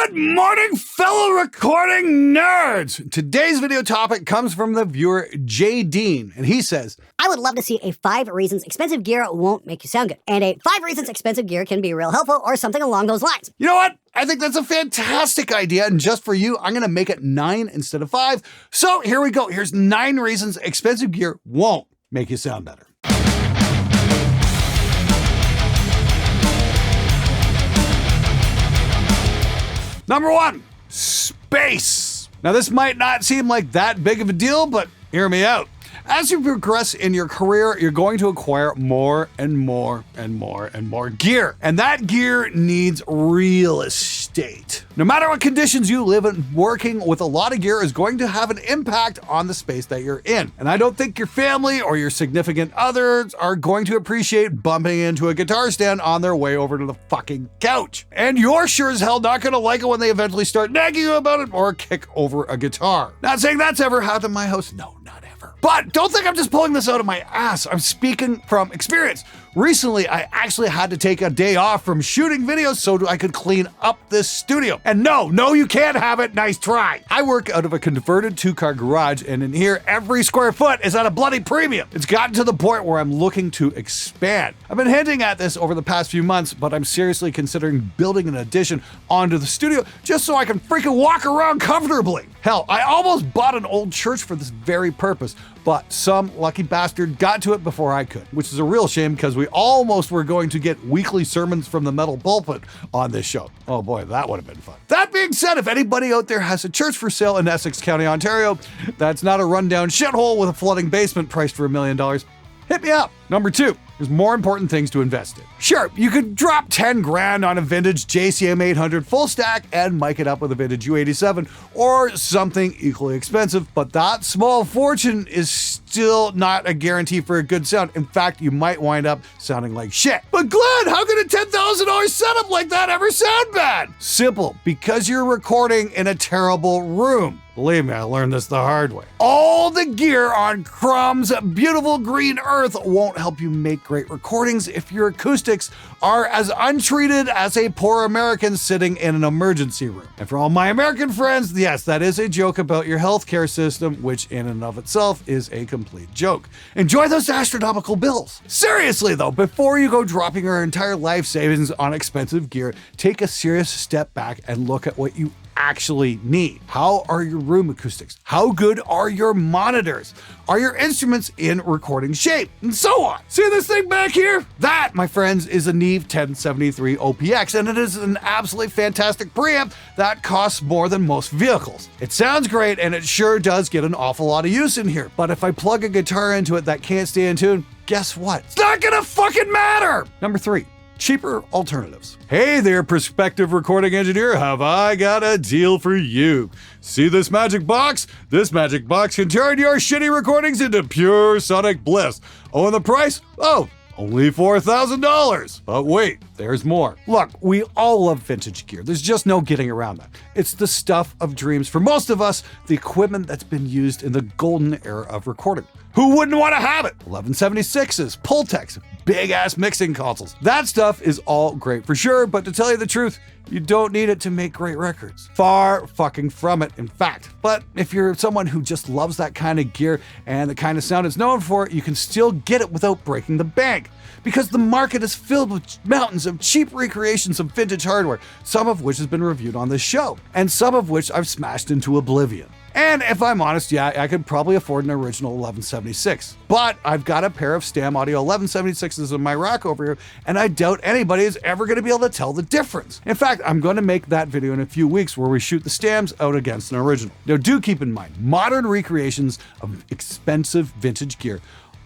Good morning, fellow recording nerds! Today's video topic comes from the viewer J. Dean, and he says, I would love to see a 5 reasons expensive gear won't make you sound good, and a 5 reasons expensive gear can be real helpful, or something along those lines. You know what? I think that's a fantastic idea, and just for you, I'm gonna make it 9 instead of 5. So here we go. Here's 9 reasons expensive gear won't make you sound better. Number 1, space. Now this might not seem like that big of a deal, but hear me out. As you progress in your career, you're going to acquire more and more and more and more gear. And that gear needs real estate. No matter what conditions you live in, working with a lot of gear is going to have an impact on the space that you're in. And I don't think your family or your significant others are going to appreciate bumping into a guitar stand on their way over to the fucking couch. And you're sure as hell not gonna like it when they eventually start nagging you about it or kick over a guitar. Not saying that's ever happened in my house. No, not ever. But don't think I'm just pulling this out of my ass. I'm speaking from experience. Recently, I actually had to take a day off from shooting videos so I could clean up this studio. And no, you can't have it. Nice try. I work out of a converted 2-car garage, and in here, every square foot is at a bloody premium. It's gotten to the point where I'm looking to expand. I've been hinting at this over the past few months, but I'm seriously considering building an addition onto the studio just so I can freaking walk around comfortably. Hell, I almost bought an old church for this very purpose, but some lucky bastard got to it before I could, which is a real shame because we almost were going to get weekly sermons from the metal pulpit on this show. Oh boy, that would have been fun. That being said, if anybody out there has a church for sale in Essex County, Ontario, that's not a rundown shithole with a flooding basement priced for $1 million, hit me up. Number 2, there's more important things to invest in. Sure, you could drop 10 grand on a vintage JCM 800 full stack and mic it up with a vintage U87 or something equally expensive, but that small fortune is still not a guarantee for a good sound. In fact, you might wind up sounding like shit. But Glenn, how could a $10,000 setup like that ever sound bad? Simple, because you're recording in a terrible room. Believe me, I learned this the hard way. All the gear on Crumb's beautiful green earth won't help you make great recordings if your acoustics are as untreated as a poor American sitting in an emergency room. And for all my American friends, yes, that is a joke about your healthcare system, which in and of itself is a complete joke. Enjoy those astronomical bills. Seriously though, before you go dropping your entire life savings on expensive gear, take a serious step back and look at what you actually need. How are your room acoustics? How good are your monitors? Are your instruments in recording shape? And so on. See this thing back here? That, my friends, is a Neve 1073 OPX, and it is an absolutely fantastic preamp that costs more than most vehicles. It sounds great, and it sure does get an awful lot of use in here. But if I plug a guitar into it that can't stay in tune, guess what? It's not gonna fucking matter! Number 3. Cheaper alternatives. Hey there, prospective recording engineer, have I got a deal for you. See this magic box? This magic box can turn your shitty recordings into pure sonic bliss. Oh, and the price? Oh, only $4,000. But wait, there's more. Look, we all love vintage gear. There's just no getting around that. It's the stuff of dreams for most of us, the equipment that's been used in the golden era of recording. Who wouldn't want to have it? 1176s, Pultecs, big-ass mixing consoles. That stuff is all great for sure, but to tell you the truth, you don't need it to make great records. Far fucking from it, in fact. But if you're someone who just loves that kind of gear and the kind of sound it's known for, you can still get it without breaking the bank. Because the market is filled with mountains of cheap recreations of vintage hardware, some of which has been reviewed on this show, and some of which I've smashed into oblivion. And if I'm honest, yeah, I could probably afford an original 1176. But I've got a pair of Stam Audio 1176s in my rack over here, and I doubt anybody is ever going to be able to tell the difference. In fact, I'm going to make that video in a few weeks where we shoot the Stams out against an original. Now do keep in mind, modern recreations of expensive vintage gear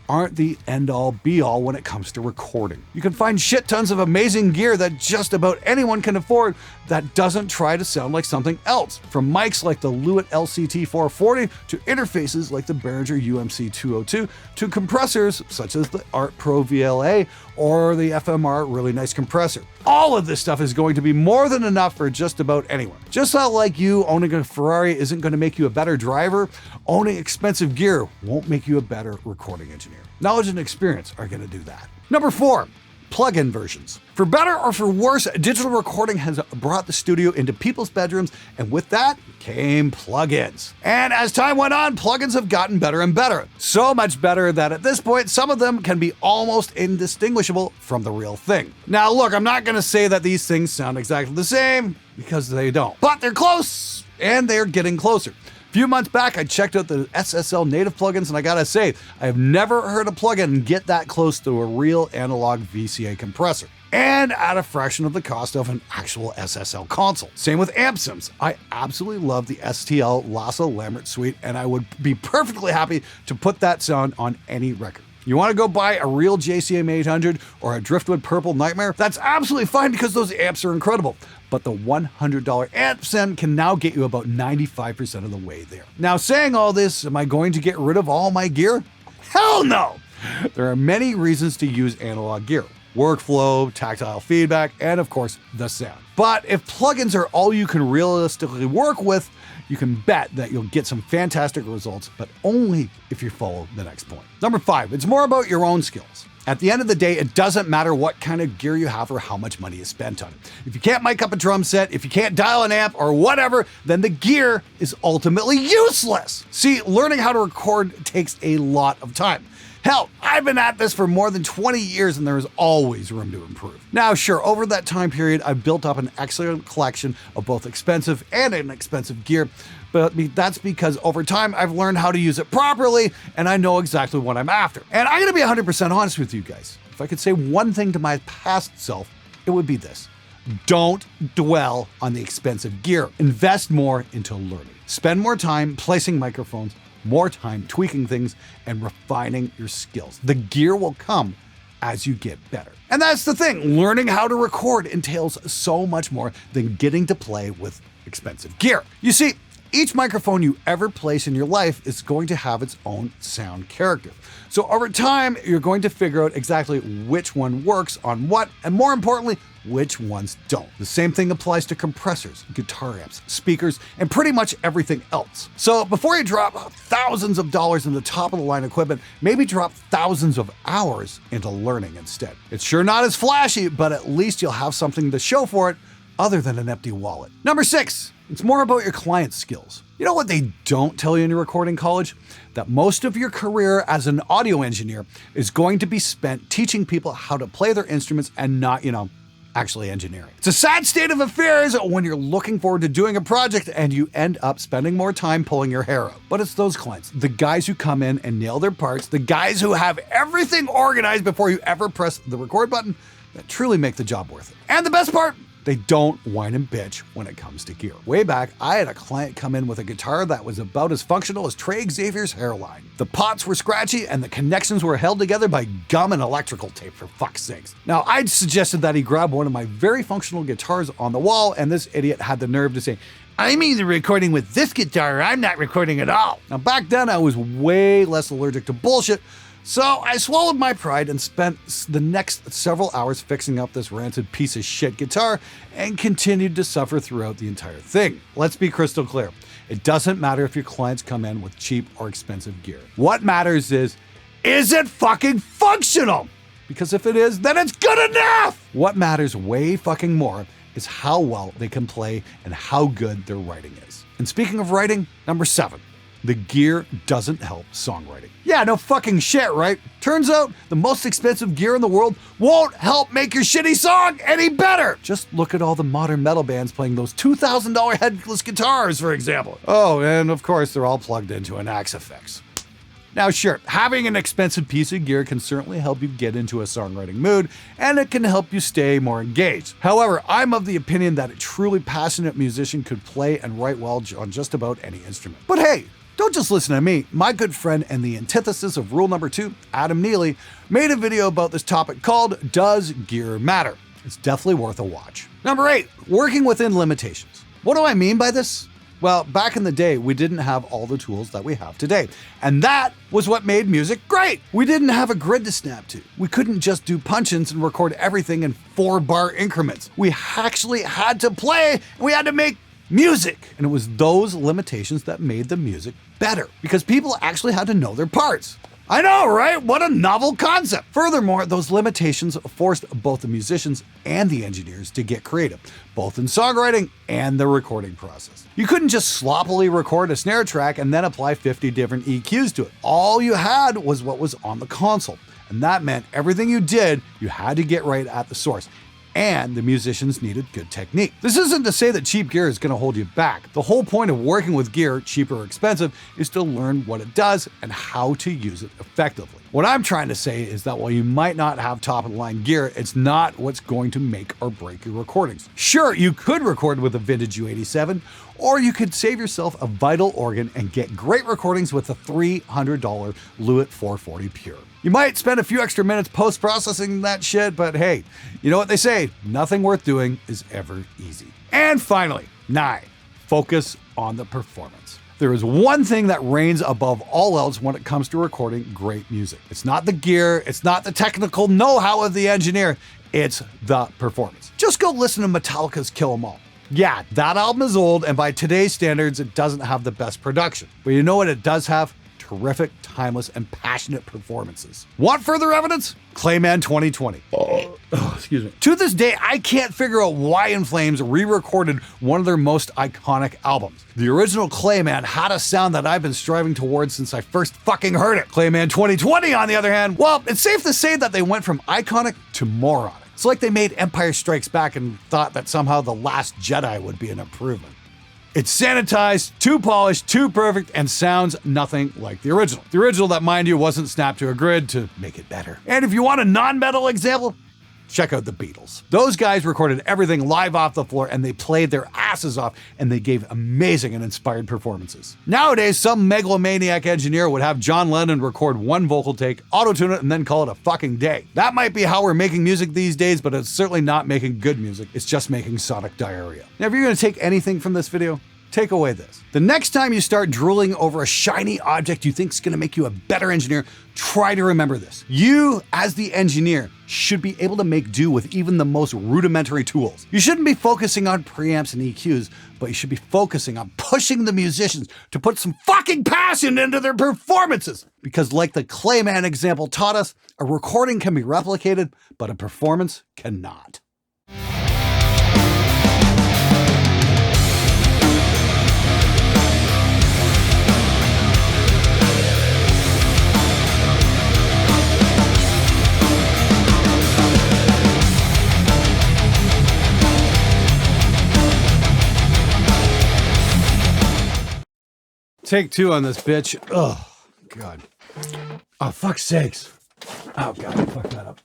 aren't the end-all be-all when it comes to recording. You can find shit tons of amazing gear that just about anyone can afford that doesn't try to sound like something else. From mics like the Lewitt LCT 440 to interfaces like the Behringer UMC 202 to compressors such as the Art Pro VLA or the FMR Really Nice Compressor. All of this stuff is going to be more than enough for just about anyone. Just how like you, owning a Ferrari isn't going to make you a better driver, owning expensive gear won't make you a better recording engineer. Knowledge and experience are going to do that. Number 4, plug-in versions. For better or for worse, digital recording has brought the studio into people's bedrooms, and with that came plugins. And as time went on, plugins have gotten better and better. So much better that at this point, some of them can be almost indistinguishable from the real thing. Now look, I'm not gonna say that these things sound exactly the same, because they don't. But they're close, and they're getting closer. A few months back, I checked out the SSL native plugins, and I gotta say, I have never heard a plugin get that close to a real analog VCA compressor, and at a fraction of the cost of an actual SSL console. Same with amp sims. I absolutely love the STL Lassa Lambert suite, and I would be perfectly happy to put that sound on any record. You want to go buy a real JCM 800 or a Driftwood Purple Nightmare? That's absolutely fine because those amps are incredible. But the $100 amp sim can now get you about 95% of the way there. Now, saying all this, am I going to get rid of all my gear? Hell no! There are many reasons to use analog gear. Workflow, tactile feedback, and of course, the sound. But if plugins are all you can realistically work with, you can bet that you'll get some fantastic results, but only if you follow the next point. Number 5, it's more about your own skills. At the end of the day, it doesn't matter what kind of gear you have or how much money you spent on it. If you can't mic up a drum set, if you can't dial an amp or whatever, then the gear is ultimately useless. See, learning how to record takes a lot of time. Hell, I've been at this for more than 20 years and there is always room to improve. Now, sure, over that time period, I've built up an excellent collection of both expensive and inexpensive gear, but that's because over time I've learned how to use it properly and I know exactly what I'm after. And I'm gonna be 100% honest with you guys. If I could say one thing to my past self, it would be this. Don't dwell on the expensive gear. Invest more into learning. Spend more time placing microphones, more time tweaking things, and refining your skills. The gear will come as you get better. And that's the thing, learning how to record entails so much more than getting to play with expensive gear. You see, each microphone you ever place in your life is going to have its own sound character. So over time, you're going to figure out exactly which one works on what, and more importantly, which ones don't. The same thing applies to compressors, guitar amps, speakers, and pretty much everything else. So before you drop thousands of dollars into top-of-the-line equipment, maybe drop thousands of hours into learning instead. It's sure not as flashy, but at least you'll have something to show for it other than an empty wallet. Number 6, it's more about your client's skills. You know what they don't tell you in your recording college? That most of your career as an audio engineer is going to be spent teaching people how to play their instruments and not, actually engineering. It's a sad state of affairs when you're looking forward to doing a project and you end up spending more time pulling your hair out. But it's those clients, the guys who come in and nail their parts, the guys who have everything organized before you ever press the record button, that truly make the job worth it. And the best part, they don't whine and bitch when it comes to gear. Way back, I had a client come in with a guitar that was about as functional as Trey Xavier's hairline. The pots were scratchy and the connections were held together by gum and electrical tape, for fuck's sakes. Now, I'd suggested that he grab one of my very functional guitars on the wall, and this idiot had the nerve to say, "I'm either recording with this guitar or I'm not recording at all." Now, back then, I was way less allergic to bullshit, so I swallowed my pride and spent the next several hours fixing up this ranted piece of shit guitar and continued to suffer throughout the entire thing. Let's be crystal clear. It doesn't matter if your clients come in with cheap or expensive gear. What matters is it fucking functional? Because if it is, then it's good enough! What matters way fucking more is how well they can play and how good their writing is. And speaking of writing, number 7. The gear doesn't help songwriting. Yeah, no fucking shit, right? Turns out the most expensive gear in the world won't help make your shitty song any better. Just look at all the modern metal bands playing those $2,000 headless guitars, for example. Oh, and of course, they're all plugged into an Axe Effects. Now, sure, having an expensive piece of gear can certainly help you get into a songwriting mood, and it can help you stay more engaged. However, I'm of the opinion that a truly passionate musician could play and write well on just about any instrument. But hey, don't just listen to me. My good friend and the antithesis of rule number 2, Adam Neely, made a video about this topic called Does Gear Matter? It's definitely worth a watch. Number 8, working within limitations. What do I mean by this? Well, back in the day, we didn't have all the tools that we have today. And that was what made music great. We didn't have a grid to snap to. We couldn't just do punch-ins and record everything in 4-bar increments. We actually had to play, and we had to make music. And it was those limitations that made the music better, because people actually had to know their parts. I know, right? What a novel concept. Furthermore, those limitations forced both the musicians and the engineers to get creative, both in songwriting and the recording process. You couldn't just sloppily record a snare track and then apply 50 different EQs to it. All you had was what was on the console, and that meant everything you did, you had to get right at the source. And the musicians needed good technique. This isn't to say that cheap gear is going to hold you back. The whole point of working with gear, cheap or expensive, is to learn what it does and how to use it effectively. What I'm trying to say is that while you might not have top-of-the-line gear, it's not what's going to make or break your recordings. Sure, you could record with a vintage U87, or you could save yourself a vital organ and get great recordings with a $300 Lewitt 440 Pure. You might spend a few extra minutes post-processing that shit, but hey, you know what they say, nothing worth doing is ever easy. And finally, 9, focus on the performance. There is one thing that reigns above all else when it comes to recording great music. It's not the gear, it's not the technical know-how of the engineer, it's the performance. Just go listen to Metallica's Kill 'Em All. Yeah, that album is old, and by today's standards, it doesn't have the best production. But you know what it does have? Terrific, timeless, and passionate performances. Want further evidence? Clayman 2020. Excuse me. To this day, I can't figure out why In Flames re-recorded one of their most iconic albums. The original Clayman had a sound that I've been striving towards since I first fucking heard it. Clayman 2020, on the other hand, well, it's safe to say that they went from iconic to moronic. It's like they made Empire Strikes Back and thought that somehow The Last Jedi would be an improvement. It's sanitized, too polished, too perfect, and sounds nothing like the original. The original that, mind you, wasn't snapped to a grid to make it better. And if you want a non-metal example, check out the Beatles. Those guys recorded everything live off the floor, and they played their asses off, and they gave amazing and inspired performances. Nowadays, some megalomaniac engineer would have John Lennon record one vocal take, auto-tune it, and then call it a fucking day. That might be how we're making music these days, but it's certainly not making good music. It's just making sonic diarrhea. Now, if you're gonna take anything from this video, take away this. The next time you start drooling over a shiny object you think is gonna make you a better engineer, try to remember this. You, as the engineer, should be able to make do with even the most rudimentary tools. You shouldn't be focusing on preamps and EQs, but you should be focusing on pushing the musicians to put some fucking passion into their performances. Because like the Clayman example taught us, a recording can be replicated, but a performance cannot. Take 2 on this bitch. Oh, God. Oh, fuck's sakes. Oh, God, I fucked that up.